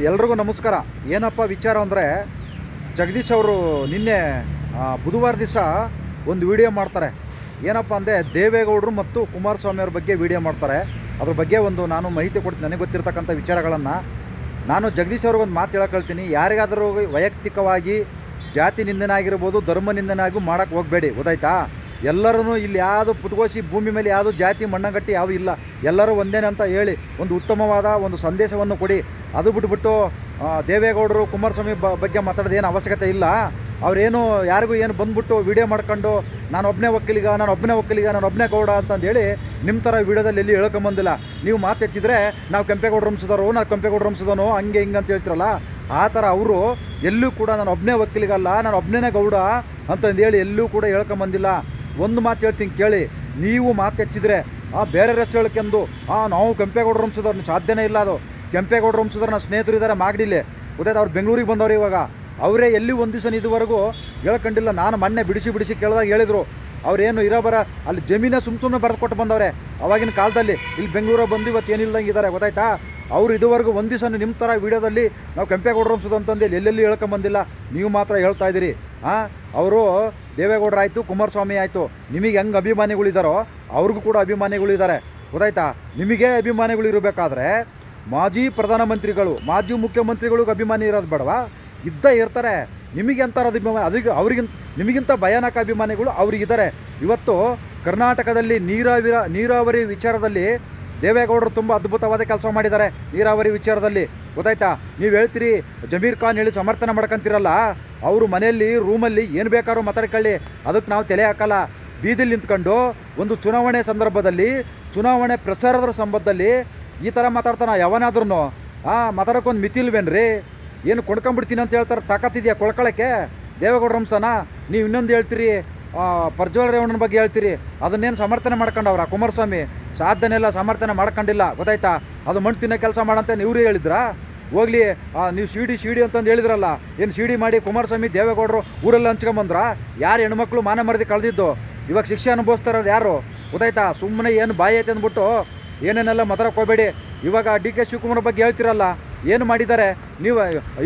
ಎಲ್ರಿಗೂ ನಮಸ್ಕಾರ. ಏನಪ್ಪ ವಿಚಾರ ಅಂದರೆ, ಜಗದೀಶ್ ಅವರು ನಿನ್ನೆ ಬುಧವಾರ ದಿವಸ ಒಂದು ವಿಡಿಯೋ ಮಾಡ್ತಾರೆ. ಏನಪ್ಪ ಅಂದರೆ, ದೇವೇಗೌಡರು ಮತ್ತು ಕುಮಾರಸ್ವಾಮಿ ಅವ್ರ ಬಗ್ಗೆ ವಿಡಿಯೋ ಮಾಡ್ತಾರೆ. ಅದ್ರ ಬಗ್ಗೆ ನಾನು ಮಾಹಿತಿ ಕೊಡ್ತೀನಿ, ನನಗೆ ಗೊತ್ತಿರ್ತಕ್ಕಂಥ ವಿಚಾರಗಳನ್ನು. ನಾನು ಜಗದೀಶ್ ಅವ್ರಿಗೊಂದು ಮಾತು ಹೇಳಕ್ಕೆ ಹೇಳ್ತೀನಿ. ಯಾರಿಗಾದರೂ ವೈಯಕ್ತಿಕವಾಗಿ ಜಾತಿ ನಿಂದನೆ ಆಗಿರ್ಬೋದು, ಧರ್ಮ ನಿಂದನೆ ಆಗಿ ಮಾಡೋಕ್ಕೆ ಹೋಗಬೇಡಿ, ಗೊತ್ತಾಯ್ತಾ? ಎಲ್ಲರೂ ಇಲ್ಲಿ ಯಾವುದು ಪುಟ್ಕೋಸಿ ಭೂಮಿ ಮೇಲೆ ಯಾವುದು ಜಾತಿ ಮಣ್ಣಗಟ್ಟಿ ಯಾವ ಇಲ್ಲ, ಎಲ್ಲರೂ ಒಂದೇನೆ ಅಂತ ಹೇಳಿ ಒಂದು ಉತ್ತಮವಾದ ಒಂದು ಸಂದೇಶವನ್ನು ಕೊಡಿ. ಅದು ಬಿಟ್ಬಿಟ್ಟು ದೇವೇಗೌಡರು ಕುಮಾರಸ್ವಾಮಿ ಬಗ್ಗೆ ಮಾತಾಡೋದು ಏನು ಅವಶ್ಯಕತೆ ಇಲ್ಲ. ಅವರೇನು ಯಾರಿಗೂ ಏನು ಬಂದ್ಬಿಟ್ಟು ವಿಡಿಯೋ ಮಾಡ್ಕೊಂಡು ನಾನು ಒಬ್ಬನೇ ಒಬ್ಬನೇ ಗೌಡ ಅಂತಂದೇಳಿ ನಿಮ್ಮ ಥರ ವಿಡಿಯೋದಲ್ಲಿ ಎಲ್ಲಿ ಹೇಳ್ಕೊಂಬಂದಿಲ್ಲ. ನೀವು ಮಾತೆತ್ತಿದ್ರೆ ನಾವು ಕೆಂಪೇಗೌಡರು ವಂಶದವನು ಹಂಗೆ ಹಿಂಗೆ ಅಂತ ಹೇಳ್ತಿರಲ್ಲ, ಆ ಥರ ಅವರು ಎಲ್ಲೂ ಕೂಡ ನಾನು ಒಬ್ಬನೇ ಒಕ್ಕಲಿಗಲ್ಲ, ನಾನು ಒಬ್ಬನೇ ಗೌಡ ಅಂತಂದೇಳಿ ಎಲ್ಲೂ ಕೂಡ ಹೇಳ್ಕೊಂಬಂದಿಲ್ಲ. ಒಂದು ಮಾತು ಹೇಳ್ತೀನಿ ಕೇಳಿ, ನೀವು ಮಾತೆತ್ತಿದ್ರೆ ಬೇರೆ ಹೆಸರು ಹೇಳ್ಕೊಂಡು ನಾವು ಕೆಂಪೇಗೌಡರು ವಂಶದವ್ರು ಸಾಧ್ಯನೇ ಇಲ್ಲ. ಅದು ಕೆಂಪೇಗೌಡರು ವಂಶದವ್ರು ನನ್ನ ಸ್ನೇಹಿತರು ಇದ್ದಾರೆ ಮಾಗಡಿಲಿ, ಗೊತ್ತಾಯ್ತು? ಅವ್ರು ಬೆಂಗಳೂರಿಗೆ ಬಂದವ್ರು. ಇವಾಗ ಅವರೇ ಎಲ್ಲಿ ಒಂದು ದಿವಸ ಇದುವರೆಗೂ ಹೇಳ್ಕೊಂಡಿಲ್ಲ. ನಾನು ಮೊನ್ನೆ ಬಿಡಿಸಿ ಕೇಳಿದಾಗ ಹೇಳಿದರು, ಅವ್ರೇನು ಇರೋಬರ ಅಲ್ಲಿ ಜಮೀನೇ ಸುಮ್ಮನೆ ಬರೆದು ಕೊಟ್ಟು ಬಂದವ್ರೆ ಅವಾಗಿನ ಕಾಲದಲ್ಲಿ. ಇಲ್ಲಿ ಬೆಂಗಳೂರಿಗೆ ಬಂದು ಇವತ್ತು ಏನಿಲ್ದಂಗೆ ಇದ್ದಾರೆ, ಗೊತ್ತಾಯ್ತಾ? ಅವರು ಇದುವರೆಗೂ ಒಂದು ದಿವಸ ನಿಮ್ಮ ಥರ ವೀಡಿಯೋದಲ್ಲಿ ನಾವು ಕೆಂಪೇಗೌಡರು ವಂಶದ ಅಂತಂದೇಳಿ ಎಲ್ಲೆಲ್ಲಿ ಹೇಳ್ಕೊಂಬಂದಿಲ್ಲ. ನೀವು ಮಾತ್ರ ಹೇಳ್ತಾ ಇದ್ದೀರಿ. ಅವರು ದೇವೇಗೌಡರು ಆಯಿತು, ಕುಮಾರಸ್ವಾಮಿ ಆಯಿತು, ನಿಮಗೆ ಹೆಂಗೆ ಅಭಿಮಾನಿಗಳಿದ್ದಾರೋ ಅವ್ರಿಗೂ ಕೂಡ ಅಭಿಮಾನಿಗಳಿದ್ದಾರೆ, ಗೊತ್ತಾಯ್ತಾ? ನಿಮಗೆ ಅಭಿಮಾನಿಗಳು ಇರಬೇಕಾದ್ರೆ ಮಾಜಿ ಪ್ರಧಾನಮಂತ್ರಿಗಳು, ಮಾಜಿ ಮುಖ್ಯಮಂತ್ರಿಗಳಿಗೂ ಅಭಿಮಾನಿ ಇರೋದು ಬೇಡವಾ? ಇರ್ತಾರೆ. ನಿಮಗೆ ಅಂತಾರೆ ಅಭಿಮಾನಿ, ನಿಮಗಿಂತ ಭಯಾನಕ ಅಭಿಮಾನಿಗಳು ಅವ್ರಿಗಿದ್ದಾರೆ. ಇವತ್ತು ಕರ್ನಾಟಕದಲ್ಲಿ ನೀರಾವರಿ ವಿಚಾರದಲ್ಲಿ ದೇವೇಗೌಡರು ತುಂಬ ಅದ್ಭುತವಾದ ಕೆಲಸ ಮಾಡಿದ್ದಾರೆ. ನೀರಾವರಿ ವಿಚಾರದಲ್ಲಿ, ಗೊತ್ತಾಯ್ತಾ? ನೀವು ಹೇಳ್ತೀರಿ ಜಮೀರ್ ಖಾನ್ ಹೇಳಿ ಸಮರ್ಥನೆ ಮಾಡ್ಕೊಂತೀರಲ್ಲ, ಅವರು ಮನೆಯಲ್ಲಿ ರೂಮಲ್ಲಿ ಏನು ಬೇಕಾದ್ರೂ ಮಾತಾಡ್ಕೊಳ್ಳಿ, ಅದಕ್ಕೆ ನಾವು ತಲೆ ಹಾಕಲ್ಲ. ಬೀದಿಲಿ ನಿಂತ್ಕೊಂಡು ಒಂದು ಚುನಾವಣೆ ಸಂದರ್ಭದಲ್ಲಿ, ಚುನಾವಣೆ ಪ್ರಚಾರದ ಸಂಬಂಧದಲ್ಲಿ ಈ ಥರ ಮಾತಾಡ್ತಾನೆ ಯಾವನಾದ್ರೂ? ಮಾತಾಡೋಕ್ಕೊಂದು ಮಿತಿಲ್ವೇನ್ರಿ? ಏನು ಕೊಂಡ್ಕೊಂಡ್ಬಿಡ್ತೀನಿ ಅಂತ ಹೇಳ್ತಾರೆ, ತಾಕತ್ತಿದೆಯಾ ಕೊಳ್ಕೊಳ್ಳೋಕ್ಕೆ? ದೇವೇಗೌಡರ ವಂಶನ ನೀವು ಇನ್ನೊಂದು ಹೇಳ್ತೀರಿ, ಪ್ರಜ್ವಲ್ ರೇವಣ್ಣನ ಬಗ್ಗೆ ಹೇಳ್ತೀರಿ, ಅದನ್ನೇನು ಸಮರ್ಥನೆ ಮಾಡ್ಕೊಂಡವ್ರ ಕುಮಾರಸ್ವಾಮಿ? ಸಾಧನೆ ಎಲ್ಲ ಸಮರ್ಥನೆ ಮಾಡ್ಕೊಂಡಿಲ್ಲ, ಗೊತ್ತಾಯ್ತಾ? ಅದು ಮಣ್ಣು ತಿನ್ನೋ ಕೆಲಸ ಮಾಡಂತ ಇವ್ರು ಹೇಳಿದ್ರಾ? ಹೋಗ್ಲಿ, ನೀವು ಸಿಡಿ ಅಂತಂದು ಹೇಳಿದ್ರಲ್ಲ, ಏನು ಸಿಡಿ ಮಾಡಿ ಕುಮಾರಸ್ವಾಮಿ ದೇವೇಗೌಡರು ಊರೆಲ್ಲ ಹಂಚ್ಕೊಂಬಂದ್ರ? ಯಾರು ಹೆಣ್ಮಕ್ಳು ಮಾನ ಮರದಿ ಕಳೆದಿದ್ದು ಇವಾಗ ಶಿಕ್ಷೆ ಅನುಭವಿಸ್ತಾರದು ಯಾರು, ಗೊತ್ತಾಯ್ತಾ? ಸುಮ್ಮನೆ ಏನು ಬಾಯಿ ಐತೆ ಅಂದ್ಬಿಟ್ಟು ಏನೇನೆಲ್ಲ ಮಾತಾಡಕ್ಕೆ ಹೋಗಬೇಡಿ. ಇವಾಗ ಡಿ.ಕೆ. ಶಿವಕುಮಾರ್ ಬಗ್ಗೆ ಹೇಳ್ತಿರಲ್ಲ, ಏನು ಮಾಡಿದ್ದಾರೆ ನೀವು?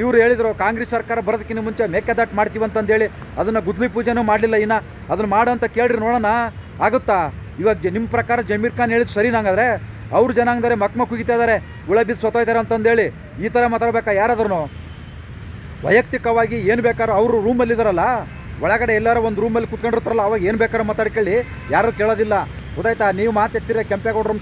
ಇವರು ಹೇಳಿದರು ಕಾಂಗ್ರೆಸ್ ಸರ್ಕಾರ ಬರೋದಕ್ಕಿಂತ ಮುಂಚೆ ಮೇಕೆದಾಟು ಮಾಡ್ತೀವಿ ಅಂತಂದೇಳಿ, ಅದನ್ನು ಗುದ್ಲಿ ಪೂಜೆನೂ ಮಾಡಲಿಲ್ಲ. ಇನ್ನು ಅದನ್ನು ಮಾಡೋ ಅಂತ ಕೇಳ್ರಿ ನೋಡೋಣ, ಆಗುತ್ತಾ? ಇವಾಗ ನಿಮ್ಮ ಪ್ರಕಾರ ಜಮೀರ್ ಖಾನ್ ಹೇಳಿದ್ದು ಸರಿ ನಂಗಾದ್ರೆ? ಅವ್ರ ಜನಾಂಗದರೆ ಮಕ್ಮ ಕುಗಿತಾ ಇದ್ದಾರೆ, ಉಳ ಬಿದ್ದು ಸೊತ್ತೋಯ್ತಾರೆ ಅಂತಂದೇಳಿ ಈ ಥರ ಮಾತಾಡ್ಬೇಕಾ ಯಾರಾದ್ರೂ? ವೈಯಕ್ತಿಕವಾಗಿ ಏನು ಬೇಕಾದ್ರೂ ಅವರು ರೂಮಲ್ಲಿದ್ದಾರಲ್ಲ, ಒಳಗಡೆ ಎಲ್ಲರೂ ಒಂದು ರೂಮಲ್ಲಿ ಕೂತ್ಕೊಂಡಿರ್ತಾರಲ್ಲ, ಅವಾಗ ಏನು ಬೇಕಾದ್ರೂ ಮಾತಾಡ್ಕೊಳ್ಳಿ, ಯಾರೂ ಕೇಳೋದಿಲ್ಲ, ಗೊತ್ತಾಯ್ತಾ? ನೀವು ಮಾತೆತ್ತಿರ ಕೆಂಪೇಗೌಡರು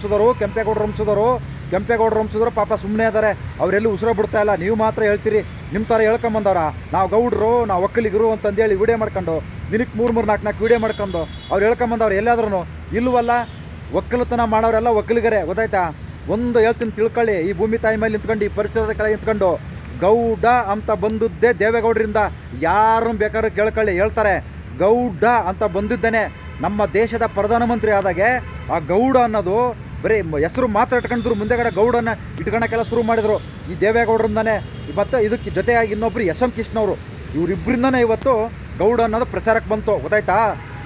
ವಂಶದವರು ಪಾಪ ಸುಮ್ಮನೆ ಇದ್ದಾರೆ, ಅವರೆಲ್ಲೂ ಉಸಿರು ಬಿಡ್ತಾ ಇಲ್ಲ. ನೀವು ಮಾತ್ರ ಹೇಳ್ತೀರಿ ನಿಮ್ಮ ಥರ ಹೇಳ್ಕೊಂಬಂದವ್ರ ನಾವು ಗೌಡ್ರು, ನಾವು ಒಕ್ಕಲಿಗರು ಅಂತಂದೇಳಿ ವಿಡಿಯೋ ಮಾಡ್ಕೊಂಡು ದಿನಕ್ಕೆ 3-4 ವಿಡಿಯೋ ಮಾಡ್ಕೊಂಡು ಅವ್ರು ಹೇಳ್ಕೊಂಬಂದವ್ರು ಎಲ್ಲಾದ್ರೂ ಇಲ್ವಲ್ಲ? ಒಕ್ಕಲತನ ಮಾಡೋರೆಲ್ಲ ಒಕ್ಕಲಿಗರೇ, ಗೊತ್ತಾಯ್ತಾ? ಒಂದು ಹೇಳ್ತೀನಿ ತಿಳ್ಕೊಳ್ಳಿ, ಈ ಭೂಮಿ ತಾಯಿ ಮೇಲೆ ನಿಂತ್ಕೊಂಡು, ಈ ಪರಿಸರದ ಕೆಳಗೆ ನಿಂತ್ಕೊಂಡು ಗೌಡ ಅಂತ ಬಂದದ್ದೇ ದೇವೇಗೌಡರಿಂದ. ಯಾರನ್ನು ಬೇಕಾದ್ರೂ ಕೇಳ್ಕೊಳ್ಳಿ, ಹೇಳ್ತಾರೆ ಗೌಡ ಅಂತ ಬಂದಿದ್ದೇನೆ. ನಮ್ಮ ದೇಶದ ಪ್ರಧಾನಮಂತ್ರಿ ಆದಾಗೆ ಆ ಗೌಡ ಅನ್ನೋದು ಬರೀ ಹೆಸರು ಮಾತ್ರ ಇಟ್ಕೊಂಡಿದ್ರು, ಮುಂದೆಗಡೆ ಗೌಡನ ಇಟ್ಕೊಳಕ್ಕೆಲ್ಲ ಶುರು ಮಾಡಿದರು ಈ ದೇವೇಗೌಡರಿಂದನೇ. ಮತ್ತು ಇದಕ್ಕೆ ಜೊತೆಯಾಗಿ ಇನ್ನೊಬ್ಬರು ಎಸ್.ಎಂ. ಕೃಷ್ಣವರು, ಇವರಿಬ್ಬರಿಂದನೇ ಇವತ್ತು ಗೌಡ ಅನ್ನೋದು ಪ್ರಚಾರಕ್ಕೆ ಬಂತು, ಗೊತ್ತಾಯ್ತಾ?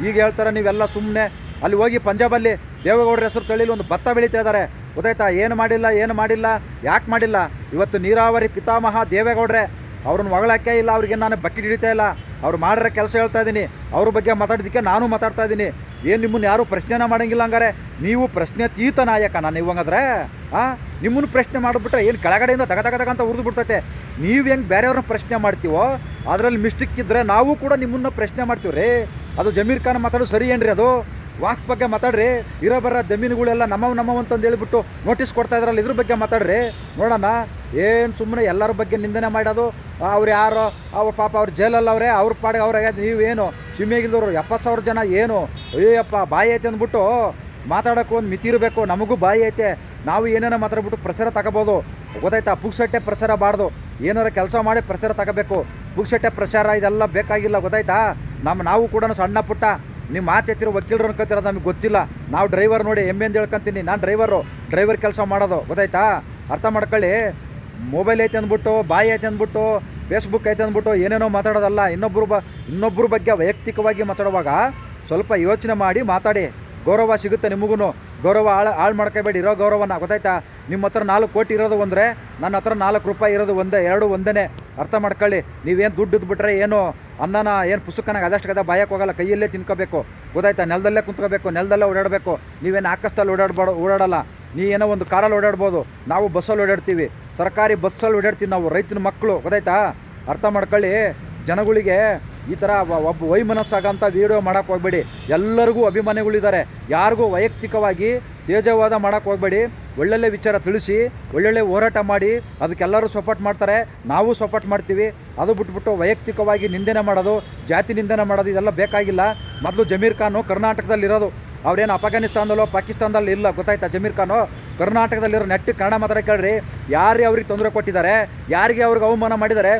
ಈಗ ಹೇಳ್ತಾರೆ ನೀವೆಲ್ಲ ಸುಮ್ಮನೆ. ಅಲ್ಲಿ ಹೋಗಿ ಪಂಜಾಬಲ್ಲಿ ದೇವೇಗೌಡರ ಹೆಸರು ತಳಿಲಿ ಒಂದು ಭತ್ತ ಬೆಳೀತಾ ಇದ್ದಾರೆ, ಗೊತ್ತಾಯ್ತಾ? ಏನು ಮಾಡಿಲ್ಲ, ಯಾಕೆ ಮಾಡಿಲ್ಲ? ಇವತ್ತು ನೀರಾವರಿ ಪಿತಾಮಹ ದೇವೇಗೌಡ್ರೆ, ಅವ್ರನ್ನ ಹೊಗಳಕ್ಕೆ ಇಲ್ಲ, ಅವ್ರಿಗೆ ನಾನು ಬಕೆಟ್ ಹಿಡಿತಾ ಇಲ್ಲ. ಅವ್ರು ಮಾಡಿರೋ ಕೆಲಸ ಹೇಳ್ತಾ ಇದ್ದೀನಿ, ಅವ್ರ ಬಗ್ಗೆ ಮಾತಾಡೋದಕ್ಕೆ ನಾನು ಮಾತಾಡ್ತಾ ಇದ್ದೀನಿ. ಏನು ನಿಮ್ಮನ್ನು ಯಾರೂ ಪ್ರಶ್ನೆನ ಮಾಡೋಂಗಿಲ್ಲ ಹಂಗಾರೆ? ನೀವು ಪ್ರಶ್ನೆತೀತ ನಾಯಕ ನಾನು ಇವಾಗಂದ್ರೆ ನಿಮ್ಮನ್ನು ಪ್ರಶ್ನೆ ಮಾಡಿಬಿಟ್ರೆ ಏನು ಕೆಳಗಡೆಯಿಂದ ತಗಂತ ಉರಿದು ಬಿಡ್ತೈತೆ. ನೀವು ಹೆಂಗೆ ಬೇರೆಯವ್ರನ್ನ ಪ್ರಶ್ನೆ ಮಾಡ್ತೀವೋ ಅದರಲ್ಲಿ ಮಿಸ್ಟೇಕ್ ಇದ್ದರೆ ನಾವು ಕೂಡ ನಿಮ್ಮನ್ನು ಪ್ರಶ್ನೆ ಮಾಡ್ತೀವಿ ರೀ. ಅದು ಜಮೀರ್ ಖಾನ್ ಮಾತಾಡೋದು ಸರಿ ಏನ್ರಿ? ಅದು ವಾಕ್ಸ್ ಬಗ್ಗೆ ಮಾತಾಡ್ರಿ. ಇರೋ ಜಮೀನುಗಳೆಲ್ಲ ನಮ್ಮವು ಅಂತಂದು ಹೇಳ್ಬಿಟ್ಟು ನೋಟಿಸ್ ಕೊಡ್ತಾ ಇದ್ರಲ್ಲ, ಇದ್ರ ಬಗ್ಗೆ ಮಾತಾಡ್ರಿ ನೋಡೋಣ. ಏನು ಸುಮ್ಮನೆ ಎಲ್ಲರ ಬಗ್ಗೆ ನಿಂದನೆ ಮಾಡೋದು? ಅವ್ರು ಯಾರೋ ಅವ್ರ ಪಾಪ ಅವ್ರು ಜೈಲಲ್ಲಿ ಅವರೇ, ಅವ್ರ ಪಾಡಿಗೆ ಅವ್ರ ನೀವೇನು ಸಿಮ್ಮಿಗಿಲ್ದವ್ರು 70,000 ಜನ ಏನು ಅಯ್ಯಪ್ಪ ಬಾಯಿ ಐತೆ ಅಂದ್ಬಿಟ್ಟು ಮಾತಾಡೋಕ್ಕೂ ಒಂದು ಮಿತಿ ಇರಬೇಕು. ನಮಗೂ ಬಾಯಿ ಐತೆ, ನಾವು ಏನೇನೋ ಮಾತಾಡ್ಬಿಟ್ಟು ಪ್ರಚಾರ ತಗೋಬೋದು, ಗೊತ್ತಾಯ್ತಾ? ಪುಕ್ಸಟ್ಟೆ ಪ್ರಚಾರ ಬಾರ್ದು, ಏನಾರು ಕೆಲಸ ಮಾಡಿ ಪ್ರಚಾರ ತಗೋಬೇಕು. ಪುಕ್ಸಟ್ಟೆ ಪ್ರಚಾರ ಇದೆಲ್ಲ ಬೇಕಾಗಿಲ್ಲ, ಗೊತ್ತಾಯ್ತಾ? ನಾವು ಕೂಡ ಸಣ್ಣ ಪುಟ್ಟ ನೀವು ಮಾತೆತ್ತಿರೋ ವಕೀಲರು ಅನ್ಕೋತಿರೋದು ನಮಗೆ ಗೊತ್ತಿಲ್ಲ. ನಾವು ಡ್ರೈವರ್ ನೋಡಿ ಎಂದು ಹೇಳ್ಕೊಂತೀನಿ, ನಾನು ಡ್ರೈವರ್ ಕೆಲಸ ಮಾಡೋದು, ಗೊತ್ತಾಯ್ತಾ? ಅರ್ಥ ಮಾಡ್ಕೊಳ್ಳಿ. ಮೊಬೈಲ್ ಐತೆ ಅಂದ್ಬಿಟ್ಟು, ಬಾಯಿ ಐತೆ ಅಂದ್ಬಿಟ್ಟು, ಫೇಸ್ಬುಕ್ ಐತೆ ಅಂದ್ಬಿಟ್ಟು ಏನೇನೋ ಮಾತಾಡೋದಲ್ಲ. ಇನ್ನೊಬ್ಬರ ಬಗ್ಗೆ ವೈಯಕ್ತಿಕವಾಗಿ ಮಾತಾಡುವಾಗ ಸ್ವಲ್ಪ ಯೋಚನೆ ಮಾಡಿ ಮಾತಾಡಿ, ಗೌರವ ಸಿಗುತ್ತೆ ನಿಮಗೂ. ಗೌರವ ಹಾಳು ಮಾಡ್ಕೋಬೇಡಿ ಇರೋ ಗೌರವನ, ಗೊತ್ತಾಯ್ತಾ? ನಿಮ್ಮ ಹತ್ರ 4 ಕೋಟಿ ಇರೋದು ಒಂದರೆ ನನ್ನ ಹತ್ರ 4 ರೂಪಾಯಿ ಇರೋದು ಒಂದೇ. ಅರ್ಥ ಮಾಡ್ಕೊಳ್ಳಿ. ನೀವೇನು ದುಡ್ಡು ಬಿಟ್ಟರೆ ಏನು ಅನ್ನನ ಏನು ಪುಸ್ತಕನಾಗ ಅದಷ್ಟು ಕದ ಬಾಯಕ್ಕೆ ಹೋಗಲ್ಲ, ಕೈಯಲ್ಲೇ ತಿನ್ಕೋಬೇಕು, ಗೊತ್ತಾಯ್ತಾ? ನೆಲದಲ್ಲೇ ಕುಂತ್ಕೋಬೇಕು, ನೆಲದಲ್ಲೇ ಓಡಾಡಬೇಕು. ನೀವೇನು ಆಕಾಶದಲ್ಲಿ ಓಡಾಡಲ್ಲ. ನೀ ಏನೋ ಒಂದು ಕಾರಲ್ಲಿ ಓಡಾಡ್ಬೋದು, ನಾವು ಬಸ್ಸಲ್ಲಿ ಓಡಾಡ್ತೀವಿ, ಸರ್ಕಾರಿ ಬಸ್ಸಲ್ಲಿ ಓಡಾಡ್ತೀವಿ ನಾವು, ರೈತನ ಮಕ್ಕಳು, ಗೊತ್ತಾಯ್ತಾ? ಅರ್ಥ ಮಾಡ್ಕೊಳ್ಳಿ. ಜನಗಳಿಗೆ ಈ ಥರ ಒಬ್ಬ ವೈಮನಸ್ಸಾಗಂತ ವೀಡಿಯೋ ಮಾಡೋಕ್ಕೆ ಹೋಗ್ಬೇಡಿ. ಎಲ್ಲರಿಗೂ ಅಭಿಮಾನಿಗಳಿದ್ದಾರೆ, ಯಾರಿಗೂ ವೈಯಕ್ತಿಕವಾಗಿ ತೇಜವಾದ ಮಾಡೋಕ್ಕೆ ಹೋಗ್ಬೇಡಿ. ಒಳ್ಳೊಳ್ಳೆ ವಿಚಾರ ತಿಳಿಸಿ, ಒಳ್ಳೊಳ್ಳೆ ಹೋರಾಟ ಮಾಡಿ, ಅದಕ್ಕೆಲ್ಲರೂ ಸಪೋರ್ಟ್ ಮಾಡ್ತಾರೆ, ನಾವು ಸಪೋರ್ಟ್ ಮಾಡ್ತೀವಿ. ಅದು ಬಿಟ್ಬಿಟ್ಟು ವೈಯಕ್ತಿಕವಾಗಿ ನಿಂದನೆ ಮಾಡೋದು, ಜಾತಿ ನಿಂದನೆ ಮಾಡೋದು ಇದೆಲ್ಲ ಬೇಕಾಗಿಲ್ಲ. ಮೊದಲು ಜಮೀರ್ ಖಾನು ಕರ್ನಾಟಕದಲ್ಲಿರೋದು, ಅವ್ರೇನು ಅಫ್ಘಾನಿಸ್ತಾನದಲ್ಲೋ ಪಾಕಿಸ್ತಾನದಲ್ಲಿ ಇಲ್ಲ, ಗೊತ್ತಾಯ್ತಾ? ಜಮೀರ್ ಖಾನು ಕರ್ನಾಟಕದಲ್ಲಿರೋ ನೆಟ್ಟಿಗೆ ಕನ್ನಡ ಮಾತ್ರ ಕೇಳ್ರಿ. ಯಾರೇ ಅವ್ರಿಗೆ ತೊಂದರೆ ಕೊಟ್ಟಿದ್ದಾರೆ, ಯಾರಿಗೆ ಅವ್ರಿಗೆ ಅವಮಾನ ಮಾಡಿದ್ದಾರೆ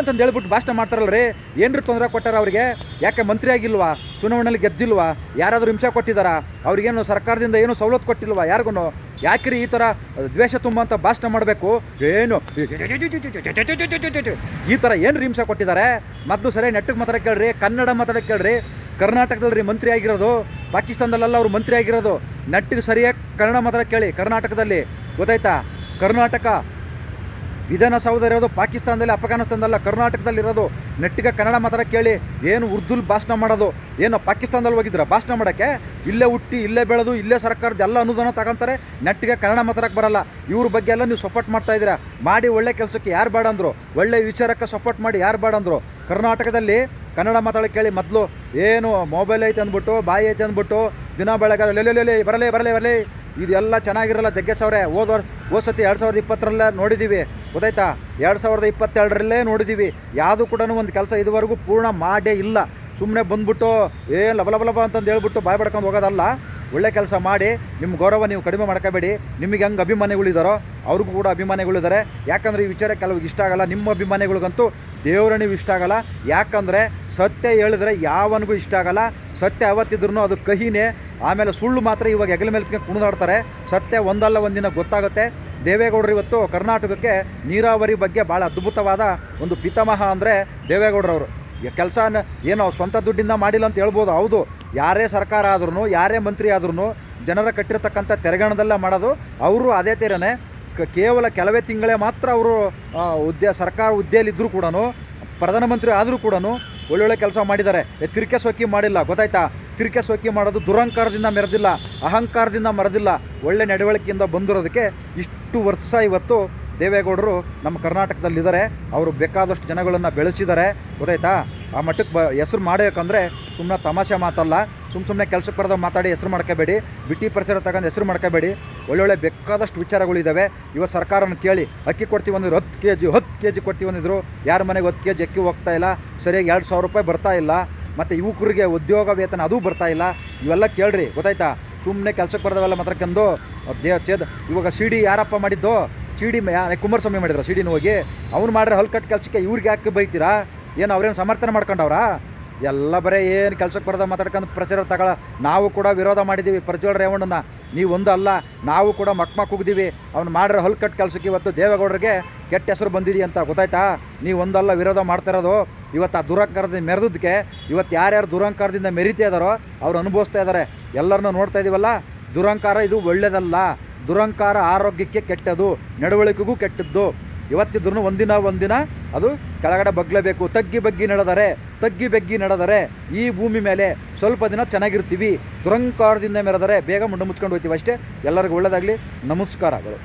ಅಂತಂದು ಹೇಳ್ಬಿಟ್ಟು ಭಾಷಣ ಮಾಡ್ತಾರಲ್ರಿ. ಏನ್ರಿ ತೊಂದರೆ ಕೊಟ್ಟಾರ ಅವ್ರಿಗೆ? ಯಾಕೆ ಮಂತ್ರಿ ಆಗಿಲ್ವಾ? ಚುನಾವಣೆಯಲ್ಲಿ ಗೆದ್ದಿಲ್ವಾ? ಯಾರಾದರೂ ಹಿಂಸೆ ಕೊಟ್ಟಿದ್ದಾರಾ? ಅವ್ರಿಗೇನು ಸರ್ಕಾರದಿಂದ ಏನು ಸವಲತ್ತು ಕೊಟ್ಟಿಲ್ವಾ ಯಾರಿಗೂ? ಯಾಕ್ರಿ ಈ ಥರ ದ್ವೇಷ ತುಂಬ ಅಂತ ಭಾಷಣ ಮಾಡಬೇಕು? ಏನು ಈ ಥರ ಏನು ಹಿಂಸೆ ಕೊಟ್ಟಿದ್ದಾರೆ? ಮೊದಲು ಸರಿ ನೆಟ್ಟಿಗೆ ಮಾತಾಡೋಕೆ ಕೇಳ್ರಿ, ಕನ್ನಡ ಮಾತಾಡೋಕೆ ಕೇಳ್ರಿ. ಕರ್ನಾಟಕದಲ್ಲಿ ಮಂತ್ರಿ ಆಗಿರೋದು, ಪಾಕಿಸ್ತಾನದಲ್ಲೆಲ್ಲ ಅವರು ಮಂತ್ರಿ ಆಗಿರೋದು. ನೆಟ್ಟಿಗೆ ಸರಿಯಾಗಿ ಕನ್ನಡ ಮಾತಾಡೋಕೆ ಕೇಳಿ. ಕರ್ನಾಟಕದಲ್ಲಿ, ಗೊತ್ತಾಯ್ತಾ? ಕರ್ನಾಟಕ ವಿಧಾನಸೌಧ ಇರೋದು ಪಾಕಿಸ್ತಾನದಲ್ಲಿ, ಅಫ್ಘಾನಿಸ್ತಾನದಲ್ಲ, ಕರ್ನಾಟಕದಲ್ಲಿರೋದು. ನೆಟ್ಟಿಗೆ ಕನ್ನಡ ಮಾತಾಡೋಕೆ ಕೇಳಿ. ಏನು ಉರ್ದುಲ್ ಭಾಷಣ ಮಾಡೋದು? ಏನು ಪಾಕಿಸ್ತಾನದಲ್ಲಿ ಹೋಗಿದ್ರ ಭಾಷಣ ಮಾಡೋಕ್ಕೆ? ಇಲ್ಲೇ ಹುಟ್ಟಿ, ಇಲ್ಲೇ ಬೆಳೆದು, ಇಲ್ಲೇ ಸರ್ಕಾರದ ಎಲ್ಲ ಅನುದಾನ ತಗೊಂತಾರೆ, ನೆಟ್ಟಿಗೆ ಕನ್ನಡ ಮಾತಾಡೋಕ್ಕೆ ಬರಲ್ಲ. ಇವ್ರ ಬಗ್ಗೆ ಎಲ್ಲ ನೀವು ಸಪೋರ್ಟ್ ಮಾಡ್ತಾಯಿದ್ದೀರಾ. ಮಾಡಿ ಒಳ್ಳೆ ಕೆಲಸಕ್ಕೆ ಯಾರು ಬೇಡ ಅಂದರು? ಒಳ್ಳೆ ವಿಚಾರಕ್ಕೆ ಸಪೋರ್ಟ್ ಮಾಡಿ ಯಾರು ಬೇಡ ಅಂದರು? ಕರ್ನಾಟಕದಲ್ಲಿ ಕನ್ನಡ ಮಾತಾಡೋಕೆ ಕೇಳಿ. ಮೊದಲು ಏನು ಮೊಬೈಲ್ ಐತೆ ಅಂದ್ಬಿಟ್ಟು, ಬಾಯಿ ಐತೆ ಅಂದ್ಬಿಟ್ಟು ದಿನ ಬೆಳಗ್ಗೆ ಬರಲೇ ಇದೆಲ್ಲ ಚೆನ್ನಾಗಿರಲ್ಲ ಜಗ್ಗೇಶ್ ಅವರೇ. ಹೋದ ಸತಿ 2020ರಲ್ಲೇ ನೋಡಿದ್ದೀವಿ, ಗೊತ್ತಾಯ್ತಾ? 2022ರಲ್ಲೇ ನೋಡಿದ್ದೀವಿ. ಯಾವುದು ಕೂಡ ಒಂದು ಕೆಲಸ ಇದುವರೆಗೂ ಪೂರ್ಣ ಮಾಡೇ ಇಲ್ಲ. ಸುಮ್ಮನೆ ಬಂದ್ಬಿಟ್ಟು ಏನು ಲಬಲಬಲಬ ಅಂತಂದು ಹೇಳ್ಬಿಟ್ಟು ಬಾಯ್ ಬಡ್ಕೊಂಡು ಹೋಗೋದಲ್ಲ. ಒಳ್ಳೆ ಕೆಲಸ ಮಾಡಿ. ನಿಮ್ಮ ಗೌರವ ನೀವು ಕಡಿಮೆ ಮಾಡ್ಕೋಬೇಡಿ. ನಿಮಗೆ ಹೆಂಗೆ ಅಭಿಮಾನಿಗಳಿದ್ದಾರೋ ಅವ್ರಿಗೂ ಕೂಡ ಅಭಿಮಾನಿಗಳಿದ್ದಾರೆ. ಯಾಕಂದರೆ ಈ ವಿಚಾರ ಕೆಲವ್ರಿಗೆ ಇಷ್ಟ ಆಗಲ್ಲ. ನಿಮ್ಮ ಅಭಿಮಾನಿಗಳಿಗಂತೂ ದೇವರ ನೀವು ಇಷ್ಟ ಆಗಲ್ಲ. ಯಾಕಂದರೆ ಸತ್ಯ ಹೇಳಿದ್ರೆ ಯಾವನಿಗೂ ಇಷ್ಟ ಆಗಲ್ಲ. ಸತ್ಯ ಯಾವತ್ತಿದ್ರೂ ಅದು ಕಹಿನೇ. ಆಮೇಲೆ ಸುಳ್ಳು ಮಾತ್ರ ಇವಾಗ ಹೆಗಲ ಮೇಲೆ ಕುಣಿದಾಡ್ತಾರೆ. ಸತ್ಯ ಒಂದಲ್ಲ ಒಂದಿನ ಗೊತ್ತಾಗುತ್ತೆ. ದೇವೇಗೌಡರು ಇವತ್ತು ಕರ್ನಾಟಕಕ್ಕೆ ನೀರಾವರಿ ಬಗ್ಗೆ ಭಾಳ ಅದ್ಭುತವಾದ ಒಂದು ಪಿತಾಮಹ ಅಂದರೆ ದೇವೇಗೌಡರವರು. ಕೆಲಸ ಏನೋ ಸ್ವಂತ ದುಡ್ಡಿಂದ ಮಾಡಿಲ್ಲ ಅಂತ ಹೇಳ್ಬೋದು, ಹೌದು. ಯಾರೇ ಸರ್ಕಾರ ಆದ್ರೂ, ಯಾರೇ ಮಂತ್ರಿ ಆದ್ರೂ ಜನರ ಕಟ್ಟಿರ್ತಕ್ಕಂಥ ತೆರೆಗಣದಲ್ಲ ಮಾಡೋದು. ಅವರು ಅದೇ ಥರನೇ ಕೇವಲ ಕೆಲವೇ ತಿಂಗಳೇ ಮಾತ್ರ ಅವರು ಸರ್ಕಾರ ಹುದ್ದೆಯಲ್ಲಿದ್ದರೂ ಕೂಡ, ಪ್ರಧಾನಮಂತ್ರಿ ಆದರೂ ಕೂಡ ಒಳ್ಳೊಳ್ಳೆ ಕೆಲಸ ಮಾಡಿದ್ದಾರೆ. ತಿರ್ಕೆ ಸೋಕಿ ಮಾಡಿಲ್ಲ, ಗೊತ್ತಾಯ್ತಾ? ತಿರ್ಕೆ ಸೋಕಿ ಮಾಡೋದು ದುರಹಂಕಾರದಿಂದ ಮೆರೆದಿಲ್ಲ, ಅಹಂಕಾರದಿಂದ ಮರೆದಿಲ್ಲ. ಒಳ್ಳೆ ನಡವಳಿಕೆಯಿಂದ ಬಂದಿರೋದಕ್ಕೆ ಇಷ್ಟು ವರ್ಷ ಇವತ್ತು ದೇವೇಗೌಡರು ನಮ್ಮ ಕರ್ನಾಟಕದಲ್ಲಿದ್ದಾರೆ. ಅವರು ಬೇಕಾದಷ್ಟು ಜನಗಳನ್ನು ಬೆಳೆಸಿದ್ದಾರೆ, ಗೊತ್ತಾಯ್ತಾ? ಆ ಮಟ್ಟಕ್ಕೆ ಹೆಸರು ಮಾಡಬೇಕಂದ್ರೆ ಸುಮ್ಮನೆ ತಮಾಷೆ ಮಾತಲ್ಲ. ಸುಮ್ಮನೆ ಕೆಲಸಕ್ಕೆ ಬರೋದು ಮಾತಾಡಿ ಹೆಸರು ಮಾಡ್ಕೋಬೇಡಿ. ಬಿಟಿ ಪರಿಸರ ತಗೊಂಡು ಹೆಸರು ಮಾಡ್ಕೋಬೇಡಿ. ಒಳ್ಳೊಳ್ಳೆ ಬೇಕಾದಷ್ಟು ವಿಚಾರಗಳಿದ್ದಾವೆ. ಇವತ್ತು ಸರ್ಕಾರನ ಕೇಳಿ. ಅಕ್ಕಿ ಕೊಡ್ತೀವಿ ಅಂದಿದ್ರು 10 ಕೆ ಜಿ ಕೊಡ್ತೀವಿ ಅಂದಿದ್ರು. ಯಾರ ಮನೆಗೆ 10 ಕೆ ಜಿ ಅಕ್ಕಿ ಹೋಗ್ತಾ ಇಲ್ಲ, ಸರಿಯಾಗಿ 2,000 ರೂಪಾಯಿ ಬರ್ತಾ ಇಲ್ಲ. ಮತ್ತು ಯುವಕರಿಗೆ ಉದ್ಯೋಗ ವೇತನ ಅದೂ ಬರ್ತಾ ಇಲ್ಲ. ಇವೆಲ್ಲ ಕೇಳ್ರಿ, ಗೊತ್ತಾಯ್ತಾ? ಸುಮ್ಮನೆ ಕೆಲಸಕ್ಕೆ ಬರೋದವೆಲ್ಲ ಮಾತ್ರಕ್ಕೆಂದು ಇವಾಗ ಸಿಡಿ ಯಾರಪ್ಪ ಮಾಡಿದ್ದು? ಸಿಡಿ ಕುಮಾರಸ್ವಾಮಿ ಮಾಡಿದ್ರ? ಸಿಡಿನ ಹೋಗಿ ಅವ್ನು ಮಾಡ್ರೆ ಹಲ್ಕಟ್ಟು ಕೆಲಸಕ್ಕೆ ಇವ್ರಿಗೆ ಯಾಕೆ ಬೈತೀರಾ? ಏನು ಅವ್ರೇನು ಸಮರ್ಥನೆ ಮಾಡ್ಕೊಂಡವ್ರಾ? ಎಲ್ಲ ಬರೀ ಏನು ಕೆಲಸಕ್ಕೆ ಬರೋದ ಮಾತಾಡ್ಕೊಂಡು ಪ್ರಚಾರ ತಗೊಳ. ನಾವು ಕೂಡ ವಿರೋಧ ಮಾಡಿದ್ದೀವಿ ಪ್ರಜ್ವಲ್ ರೇವಣ್ಣನ. ನೀವು ಒಂದು ಅಲ್ಲ, ನಾವು ಕೂಡ ಮಕ್ ಹೋಗಿದ್ದೀವಿ. ಅವ್ನು ಮಾಡ್ರೆ ಹಲ್ಕಟ್ಟು ಕೆಲಸಕ್ಕೆ ಇವತ್ತು ದೇವೇಗೌಡರಿಗೆ ಕೆಟ್ಟ ಹೆಸರು ಬಂದಿದೆ ಅಂತ, ಗೊತ್ತಾಯ್ತಾ? ನೀವು ಒಂದಲ್ಲ ವಿರೋಧ ಮಾಡ್ತಿರೋದು. ಇವತ್ತು ಆ ದುರಹಂಕಾರದಿಂದ ಮೆರೆದಕ್ಕೆ ಇವತ್ತು ಯಾರ್ಯಾರು ದುರಹಂಕಾರದಿಂದ ಮೆರಿತಾ ಇದ್ದಾರೋ ಅವ್ರು ಅನುಭವಿಸ್ತಾ ಇದ್ದಾರೆ. ಎಲ್ಲರನ್ನೂ ನೋಡ್ತಾ ಇದ್ದೀವಲ್ಲ. ದುರಹಂಕಾರ ಇದು ಒಳ್ಳೆಯದಲ್ಲ. ದುರಹಂಕಾರ ಆರೋಗ್ಯಕ್ಕೆ ಕೆಟ್ಟದು, ನಡವಳಿಕೆಗೂ ಕೆಟ್ಟದ್ದು. ಇವತ್ತಿದ್ರೂ ಒಂದಿನ ಅದು ಕೆಳಗಡೆ ಬಗ್ಲೇಬೇಕು. ತಗ್ಗಿ ಬಗ್ಗಿ ನಡೆದರೆ ಈ ಭೂಮಿ ಮೇಲೆ ಸ್ವಲ್ಪ ದಿನ ಚೆನ್ನಾಗಿರ್ತೀವಿ. ದುರಹಂಕಾರದಿಂದ ಮೆರೆದರೆ ಬೇಗ ಮುಂದೆ ಮುಚ್ಕೊಂಡು ಹೋಗ್ತೀವಿ ಅಷ್ಟೇ. ಎಲ್ಲರಿಗೂ ಒಳ್ಳೆಯದಾಗಲಿ. ನಮಸ್ಕಾರಗಳು.